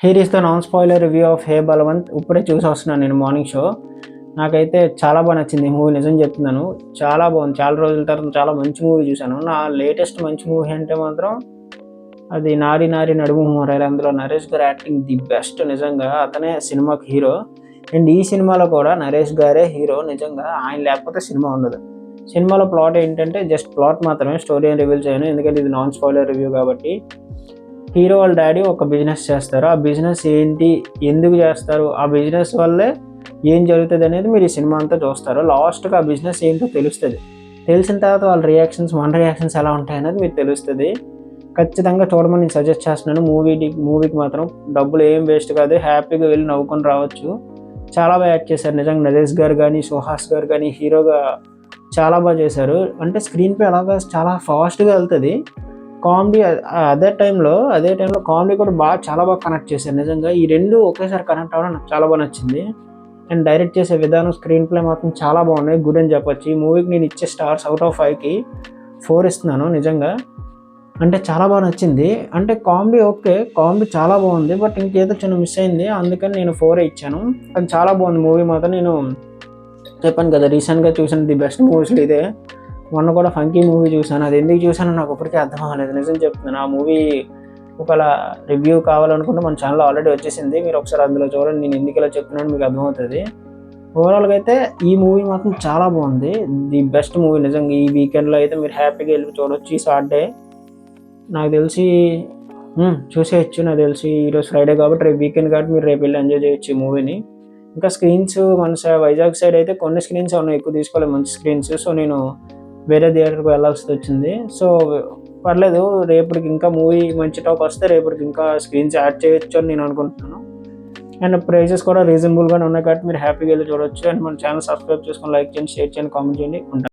Here is the non spoiler review of hey Balwant. ఇప్పుడే చూసి వస్తున్నాను నేను మార్నింగ్ షో. నాకైతే చాలా బాగా నచ్చింది ఈ మూవీ, నిజం చెప్తున్నాను. చాలా బాగుంది. చాలా రోజుల తర్వాత చాలా మంచి మూవీ చూశాను. నా లేటెస్ట్ మంచి మూవీ అంటే మాత్రం అది 'నారి నారి నడుము మొరారి'. అందులో నరేష్ గారి యాక్టింగ్ ది బెస్ట్. నిజంగా అతనే సినిమాకి హీరో. అండ్ ఈ సినిమాలో కూడా నరేష్ గారే హీరో. నిజంగా ఆయన లేకపోతే సినిమా ఉండదు. సినిమాలో ప్లాట్ ఏంటంటే జస్ట్ ప్లాట్ మాత్రమే, స్టోరీ ఏం రివీల్ చేయను ఎందుకంటే ఇది నాన్ స్పాయిలర్ రివ్యూ కాబట్టి. హీరో వాళ్ళ డాడీ ఒక బిజినెస్ చేస్తారు. ఆ బిజినెస్ ఏంటి, ఎందుకు చేస్తారు, ఆ బిజినెస్ వల్లే ఏం జరుగుతుంది అనేది మీరు ఈ సినిమా అంతా చూస్తారు. లాస్ట్కి ఆ బిజినెస్ ఏంటో తెలుస్తుంది. తెలిసిన తర్వాత వాళ్ళ రియాక్షన్స్, మన రియాక్షన్స్ ఎలా ఉంటాయి అనేది మీకు తెలుస్తుంది. ఖచ్చితంగా చూడమని నేను సజెస్ట్ చేస్తున్నాను. మూవీకి మాత్రం డబ్బులు ఏం వేస్ట్ కాదు, హ్యాపీగా వెళ్ళి నవ్వుకొని రావచ్చు. చాలా బాగా యాక్ట్ చేశారు నిజంగా. నరేష్ గారు కానీ, సుహాస్ గారు కానీ హీరోగా చాలా బాగా చేశారు. అంటే స్క్రీన్ ప్లే అలాగా చాలా ఫాస్ట్గా వెళ్తుంది. కామెడీ అదే టైంలో కామెడీ కూడా చాలా బాగా కనెక్ట్ చేశారు. నిజంగా ఈ రెండు ఒకేసారి కనెక్ట్ అవ్వడం నాకు చాలా బాగా నచ్చింది. అండ్ డైరెక్ట్ చేసే విధానం, స్క్రీన్ ప్లే మాత్రం చాలా బాగున్నాయి. గుడ్ అని చెప్పొచ్చు. ఈ మూవీకి నేను ఇచ్చే స్టార్స్ అవుట్ ఆఫ్ 5కి 4 ఇస్తున్నాను. నిజంగా అంటే చాలా బాగా నచ్చింది. అంటే కామెడీ ఓకే, కామెడీ చాలా బాగుంది. బట్ ఇంకేదో చిన్న మిస్ అయింది, అందుకని నేను 4 ఇచ్చాను. కానీ చాలా బాగుంది మూవీ మాత్రం. నేను చెప్పాను కదా, రీసెంట్గా చూసిన ది బెస్ట్ మూవీస్లో ఇదే. మొన్న కూడా ఫంకీ మూవీ చూశాను. అది ఎందుకు చూశానో నాకు ఇప్పటికీ అర్థం అవ్వలేదు, నిజం చెప్తున్నాను. ఆ మూవీ ఒకవేళ రివ్యూ కావాలనుకుంటే మన ఛానల్ ఆల్రెడీ వచ్చేసింది, మీరు ఒకసారి అందులో చూడండి. నేను ఎందుకు ఇలా చెప్తున్నాను మీకు అర్థమవుతుంది. ఓవరాల్గా అయితే ఈ మూవీ మాత్రం చాలా బాగుంది. ది బెస్ట్ మూవీ నిజంగా. ఈ వీకెండ్లో అయితే మీరు హ్యాపీగా వెళ్ళి చూడవచ్చు. ఈ సాటర్డే నాకు తెలిసి చూసేయచ్చు. నాకు తెలిసి ఈరోజు ఫ్రైడే కాబట్టి రేపు వీకెండ్ కాబట్టి మీరు రేపు వెళ్ళి ఎంజాయ్ చేయొచ్చు ఈ మూవీని. ఇంకా స్క్రీన్స్ మన వైజాగ్ సైడ్ అయితే కొన్ని స్క్రీన్స్ ఉన్నాయి, ఎక్కువ తీసుకోలేదు మంచి స్క్రీన్స్. సో నేను వేరే థియేటర్కి వెళ్ళాల్సి వచ్చింది. సో పర్లేదు, రేపటికి ఇంకా మూవీ మంచి టాక్ వస్తే రేపటికి ఇంకా స్క్రీన్స్ యాడ్ చేయొచ్చు అని నేను అనుకుంటున్నాను. అండ్ ప్రైజెస్ కూడా రీజనబుల్గానే ఉన్నాయి కాబట్టి మీరు హ్యాపీగా వెళ్ళి చూడవచ్చు. అండ్ మన ఛానల్ సబ్స్క్రైబ్ చేసుకొని లైక్ చేయండి, షేర్ చేయండి, కామెంట్ చేయండి. ఉంటాను.